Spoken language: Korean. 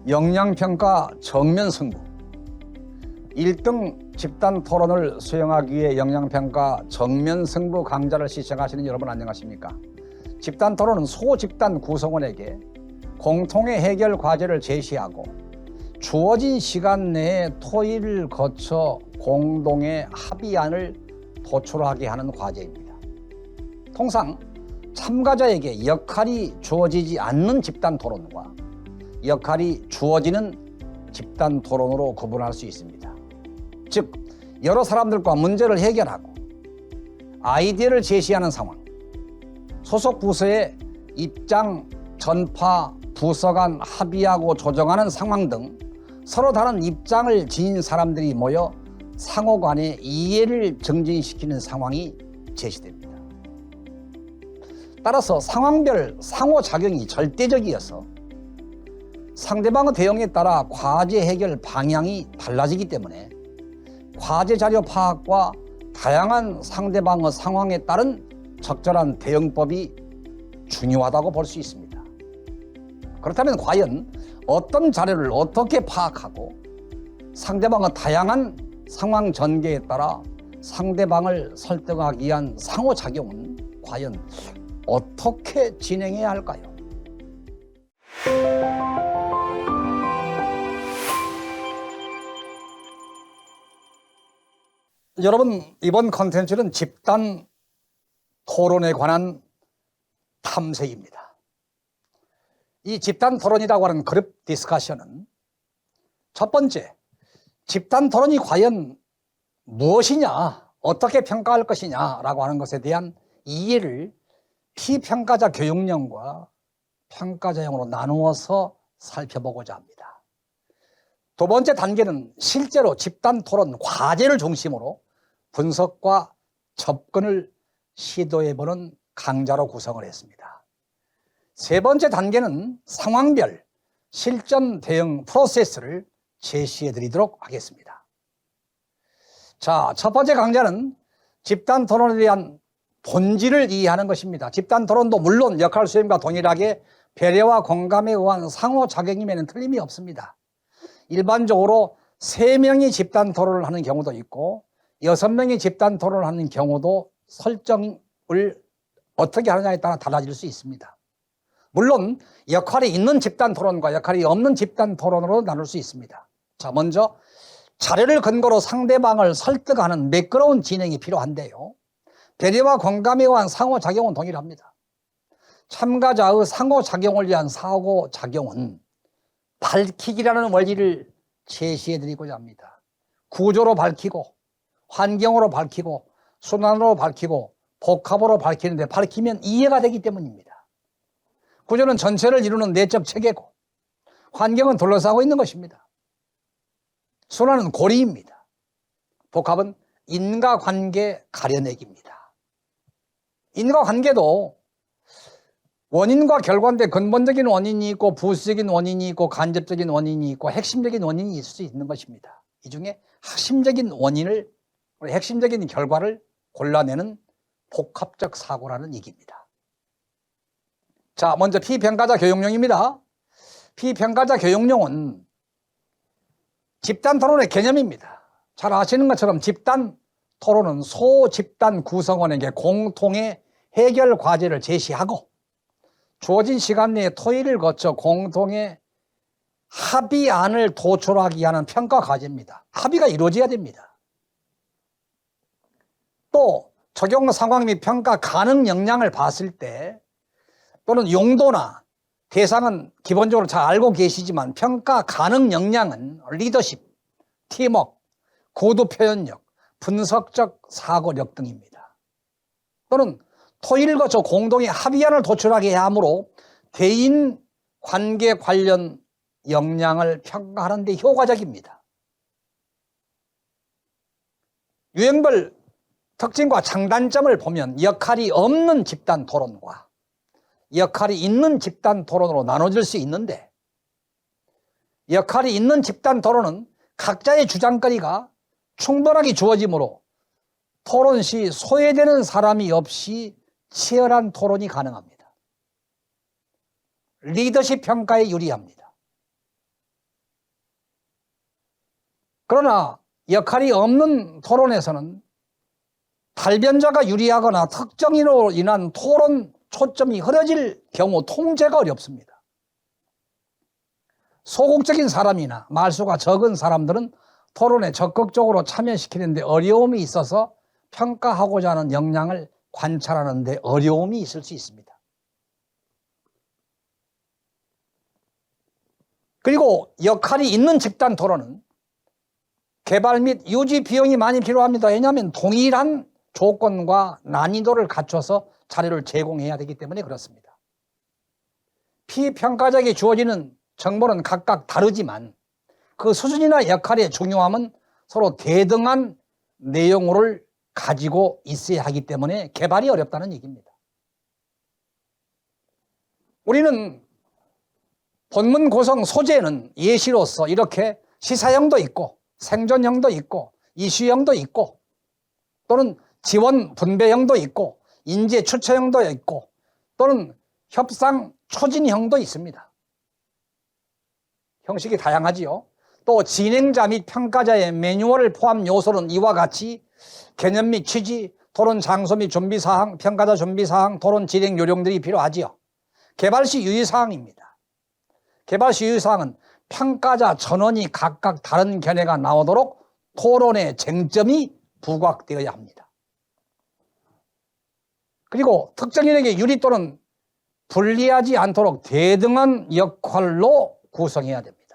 역량평가 정면 승부. 1등 집단 토론을 수행하기 위해 역량평가 정면 승부 강좌를 시청하시는 여러분 안녕하십니까? 집단 토론은 소집단 구성원에게 공통의 해결 과제를 제시하고 주어진 시간 내에 토의를 거쳐 공동의 합의안을 도출하게 하는 과제입니다. 통상 참가자에게 역할이 주어지지 않는 집단 토론과 역할이 주어지는 집단 토론으로 구분할 수 있습니다. 즉, 여러 사람들과 문제를 해결하고 아이디어를 제시하는 상황, 소속 부서의 입장, 전파, 부서 간 합의하고 조정하는 상황 등 서로 다른 입장을 지닌 사람들이 모여 상호 간의 이해를 증진시키는 상황이 제시됩니다. 따라서 상황별 상호작용이 절대적이어서 상대방의 대응에 따라 과제 해결 방향이 달라지기 때문에 과제 자료 파악과 다양한 상대방의 상황에 따른 적절한 대응법이 중요하다고 볼 수 있습니다. 그렇다면 과연 어떤 자료를 어떻게 파악하고 상대방의 다양한 상황 전개에 따라 상대방을 설득하기 위한 상호작용은 과연 어떻게 진행해야 할까요? 여러분, 이번 컨텐츠는 집단 토론에 관한 탐색입니다. 이 집단 토론이라고 하는 그룹 디스커션은 첫 번째, 집단 토론이 과연 무엇이냐, 어떻게 평가할 것이냐라고 하는 것에 대한 이해를 피평가자 교육령과 평가자형으로 나누어서 살펴보고자 합니다. 두 번째 단계는 실제로 집단 토론 과제를 중심으로 분석과 접근을 시도해보는 강좌로 구성을 했습니다. 세 번째 단계는 상황별 실전 대응 프로세스를 제시해드리도록 하겠습니다. 자, 첫 번째 강좌는 집단 토론에 대한 본질을 이해하는 것입니다. 집단 토론도 물론 역할 수행과 동일하게 배려와 공감에 의한 상호작용임에는 틀림이 없습니다. 일반적으로 3명이 집단 토론을 하는 경우도 있고 6명이 집단 토론을 하는 경우도 설정을 어떻게 하느냐에 따라 달라질 수 있습니다. 물론 역할이 있는 집단 토론과 역할이 없는 집단 토론으로 나눌 수 있습니다. 자, 먼저 자료를 근거로 상대방을 설득하는 매끄러운 진행이 필요한데요. 배려와 공감에 의한 상호작용은 동일합니다. 참가자의 상호작용을 위한 상호작용은 밝히기라는 원리를 제시해드리고자 합니다. 구조로 밝히고 환경으로 밝히고 순환으로 밝히고 복합으로 밝히는데 밝히면 이해가 되기 때문입니다. 구조는 전체를 이루는 내적 체계고 환경은 둘러싸고 있는 것입니다. 순환은 고리입니다. 복합은 인과관계 가려내기입니다. 인과관계도 원인과 결과인데 근본적인 원인이 있고 부수적인 원인이 있고 간접적인 원인이 있고 핵심적인 원인이 있을 수 있는 것입니다. 이 중에 핵심적인 원인을, 핵심적인 결과를 골라내는 복합적 사고라는 얘기입니다. 자, 먼저 피평가자 교육령입니다. 피평가자 교육령은 집단 토론의 개념입니다. 잘 아시는 것처럼 집단 토론은 소집단 구성원에게 공통의 해결 과제를 제시하고 주어진 시간 내에 토의를 거쳐 공동의 합의안을 도출하기 위한 평가 과제입니다. 합의가 이루어져야 됩니다. 또 적용 상황 및 평가 가능 역량을 봤을 때 또는 용도나 대상은 기본적으로 잘 알고 계시지만 평가 가능 역량은 리더십, 팀워크, 고도 표현력, 분석적 사고력 등입니다. 또는 토의를 거쳐 공동의 합의안을 도출하게 하므로 대인 관계 관련 역량을 평가하는 데 효과적입니다. 유형별 특징과 장단점을 보면 역할이 없는 집단 토론과 역할이 있는 집단 토론으로 나눠질 수 있는데 역할이 있는 집단 토론은 각자의 주장거리가 충분하게 주어지므로 토론 시 소외되는 사람이 없이 치열한 토론이 가능합니다. 리더십 평가에 유리합니다. 그러나 역할이 없는 토론에서는 탈변자가 유리하거나 특정인으로 인한 토론 초점이 흐려질 경우 통제가 어렵습니다. 소극적인 사람이나 말수가 적은 사람들은 토론에 적극적으로 참여시키는데 어려움이 있어서 평가하고자 하는 역량을 관찰하는 데 어려움이 있을 수 있습니다. 그리고 역할이 있는 집단 토론은 개발 및 유지 비용이 많이 필요합니다. 왜냐하면 동일한 조건과 난이도를 갖춰서 자료를 제공해야 되기 때문에 그렇습니다. 피평가자에게 주어지는 정보는 각각 다르지만 그 수준이나 역할의 중요함은 서로 대등한 내용을 가지고 있어야 하기 때문에 개발이 어렵다는 얘기입니다. 우리는 본문 구성 소재는 예시로서 이렇게 시사형도 있고 생존형도 있고 이슈형도 있고 또는 지원 분배형도 있고 인재 추천형도 있고 또는 협상 추진형도 있습니다. 형식이 다양하지요. 또 진행자 및 평가자의 매뉴얼을 포함 요소는 이와 같이 개념 및 취지, 토론 장소 및 준비사항, 평가자 준비사항, 토론 진행 요령들이 필요하지요. 개발 시 유의사항입니다. 개발 시 유의사항은 평가자 전원이 각각 다른 견해가 나오도록 토론의 쟁점이 부각되어야 합니다. 그리고 특정인에게 유리 또는 불리하지 않도록 대등한 역할로 구성해야 됩니다.